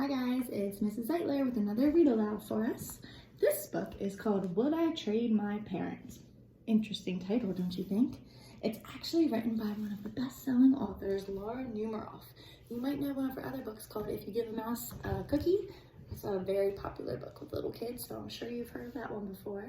Hi guys, it's Mrs. Zeitler with another read aloud for us. This book is called Would I Trade My Parents? Interesting title, don't you think? It's actually written by one of the best-selling authors, Laura Numeroff. You might know one of her other books called If You Give a Mouse a Cookie. It's a very popular book with little kids, so I'm sure you've heard of that one before.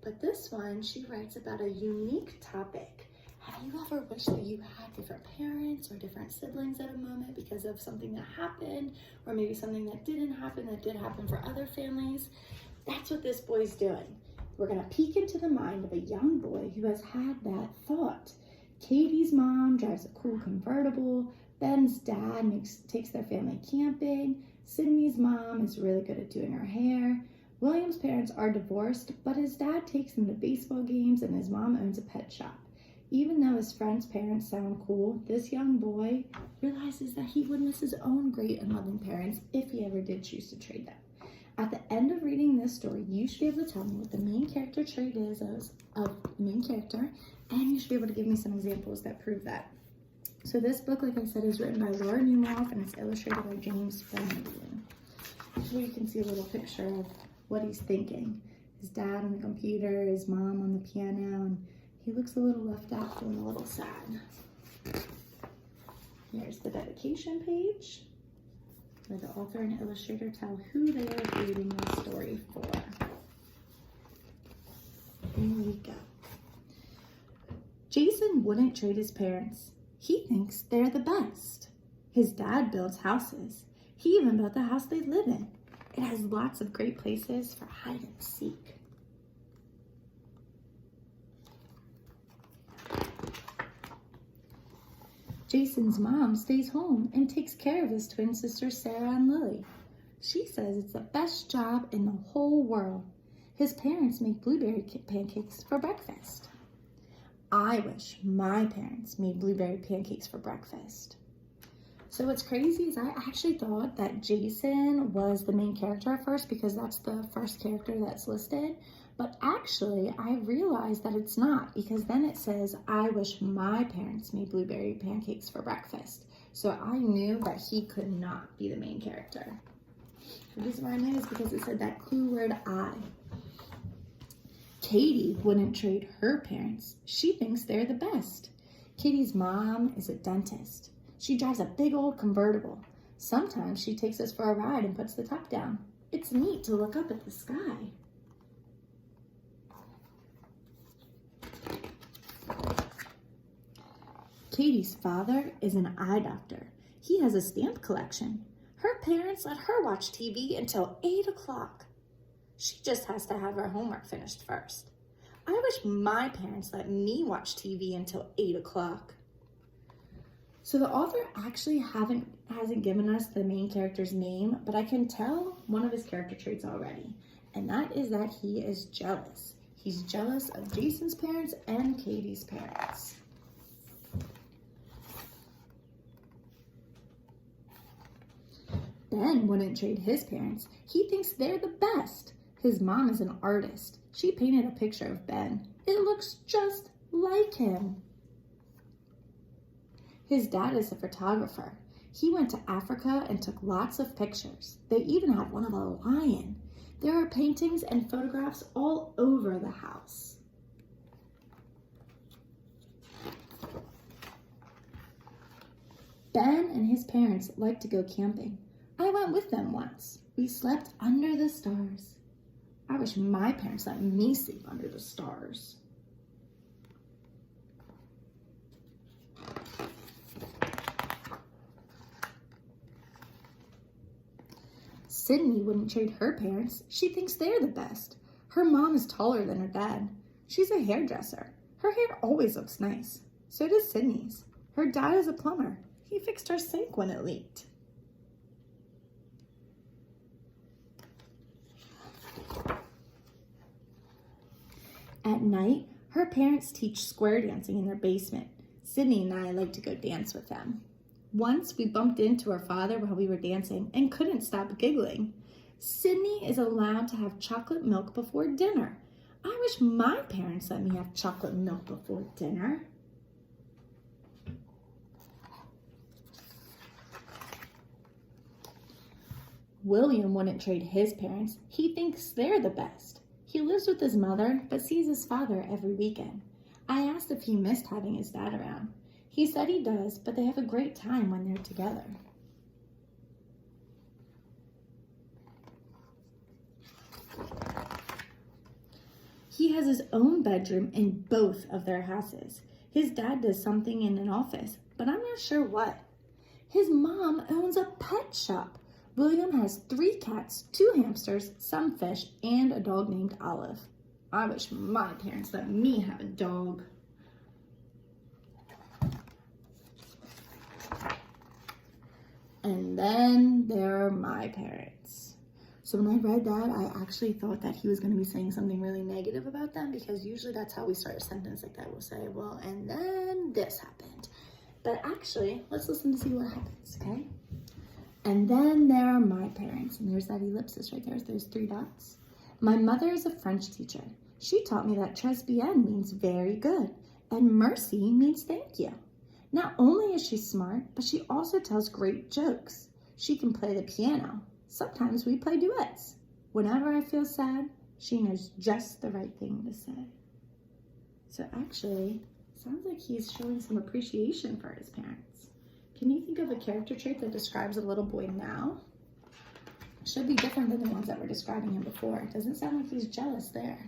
But this one, she writes about a unique topic. Have you ever wished that you had different parents or different siblings at a moment because of something that happened, or maybe something that didn't happen that did happen for other families? That's what this boy's doing. We're gonna peek into the mind of a young boy who has had that thought. Katie's mom drives a cool convertible. Ben's dad takes their family camping. Sydney's mom is really good at doing her hair. William's parents are divorced, but his dad takes them to baseball games and his mom owns a pet shop. Even though his friend's parents sound cool, this young boy realizes that he would miss his own great and loving parents if he ever did choose to trade them. At the end of reading this story, you should be able to tell me what the main character trait is of the main character, and you should be able to give me some examples that prove that. So this book, like I said, is written by Laura Numeroff and it's illustrated by James Flanagan. Here you can see a little picture of what he's thinking. His dad on the computer, his mom on the piano, and he looks a little left out, feeling a little sad. Here's the dedication page, where the author and illustrator tell who they are reading the story for. Here we go. Jason wouldn't trade his parents. He thinks they're the best. His dad builds houses. He even built the house they live in. It has lots of great places for hide and seek. Jason's mom stays home and takes care of his twin sisters Sarah and Lily. She says it's the best job in the whole world. His parents make blueberry pancakes for breakfast. I wish my parents made blueberry pancakes for breakfast. So what's crazy is I actually thought that Jason was the main character at first because that's the first character that's listed. But actually, I realized that it's not, because then it says, I wish my parents made blueberry pancakes for breakfast. So I knew that he could not be the main character. The reason why I knew is because it said that clue word I. Katie wouldn't trade her parents. She thinks they're the best. Katie's mom is a dentist. She drives a big old convertible. Sometimes she takes us for a ride and puts the top down. It's neat to look up at the sky. Katie's father is an eye doctor. He has a stamp collection. Her parents let her watch TV until 8 o'clock. She just has to have her homework finished first. I wish my parents let me watch TV until 8 o'clock. So the author actually hasn't given us the main character's name, but I can tell one of his character traits already, and that is that he is jealous. He's jealous of Jason's parents and Katie's parents. Ben wouldn't trade his parents. He thinks they're the best. His mom is an artist. She painted a picture of Ben. It looks just like him. His dad is a photographer. He went to Africa and took lots of pictures. They even have one of a lion. There are paintings and photographs all over the house. Ben and his parents like to go camping. I went with them once. We slept under the stars. I wish my parents let me sleep under the stars. Sydney wouldn't trade her parents. She thinks they're the best. Her mom is taller than her dad. She's a hairdresser. Her hair always looks nice. So does Sydney's. Her dad is a plumber. He fixed her sink when it leaked. At night, her parents teach square dancing in their basement. Sydney and I like to go dance with them. Once we bumped into her father while we were dancing and couldn't stop giggling. Sydney is allowed to have chocolate milk before dinner. I wish my parents let me have chocolate milk before dinner. William wouldn't trade his parents. He thinks they're the best. He lives with his mother, but sees his father every weekend. I asked if he missed having his dad around. He said he does, but they have a great time when they're together. He has his own bedroom in both of their houses. His dad does something in an office, but I'm not sure what. His mom owns a pet shop. William has 3 cats, 2 hamsters, some fish, and a dog named Olive. I wish my parents let me have a dog. And then there are my parents. So when I read that, I actually thought that he was going to be saying something really negative about them, because usually that's how we start a sentence like that. We'll say, well, and then this happened. But actually, let's listen to see what happens, okay? And then there are my parents. And there's that ellipsis right there. There's 3 dots. My mother is a French teacher. She taught me that très bien means very good, and merci means thank you. Not only is she smart, but she also tells great jokes. She can play the piano. Sometimes we play duets. Whenever I feel sad, she knows just the right thing to say. So actually, sounds like he's showing some appreciation for his parents. Can you think of a character trait that describes a little boy now? It should be different than the ones that were describing him before. It doesn't sound like he's jealous there.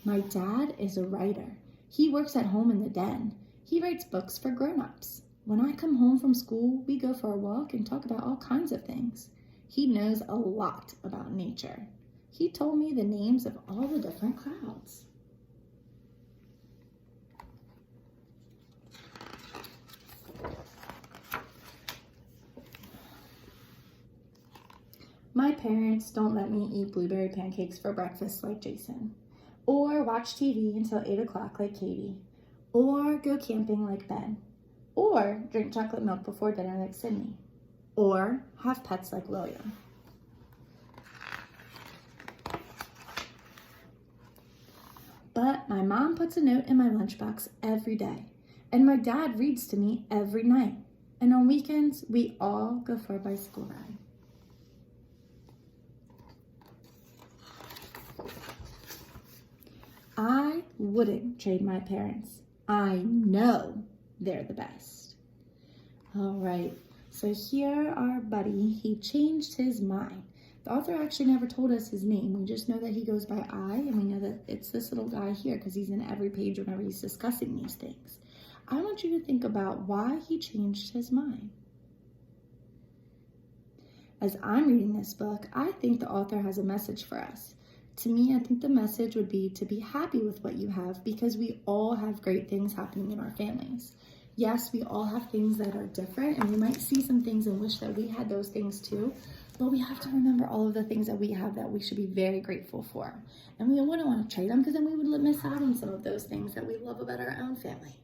My dad is a writer. He works at home in the den. He writes books for grown-ups. When I come home from school, we go for a walk and talk about all kinds of things. He knows a lot about nature. He told me the names of all the different clouds. My parents don't let me eat blueberry pancakes for breakfast like Jason, or watch TV until 8 o'clock like Katie, or go camping like Ben, or drink chocolate milk before dinner like Sydney, or have pets like William. But my mom puts a note in my lunchbox every day, and my dad reads to me every night, and on weekends we all go for a bicycle ride. I wouldn't trade my parents. I know they're the best. All right, so here our buddy, he changed his mind. The author actually never told us his name. We just know that he goes by I, and we know that it's this little guy here because he's in every page whenever he's discussing these things. I want you to think about why he changed his mind. As I'm reading this book, I think the author has a message for us. To me, I think the message would be to be happy with what you have, because we all have great things happening in our families. Yes, we all have things that are different, and we might see some things and wish that we had those things too, but we have to remember all of the things that we have that we should be very grateful for. And we wouldn't want to trade them, because then we would miss out on some of those things that we love about our own family.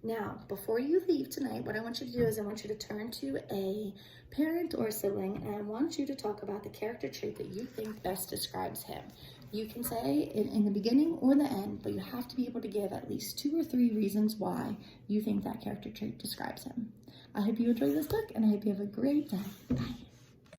Now, before you leave tonight, what I want you to do is I want you to turn to a parent or a sibling, and I want you to talk about the character trait that you think best describes him. You can say it in the beginning or the end, but you have to be able to give at least 2 or 3 reasons why you think that character trait describes him. I hope you enjoy this book, and I hope you have a great day. Bye.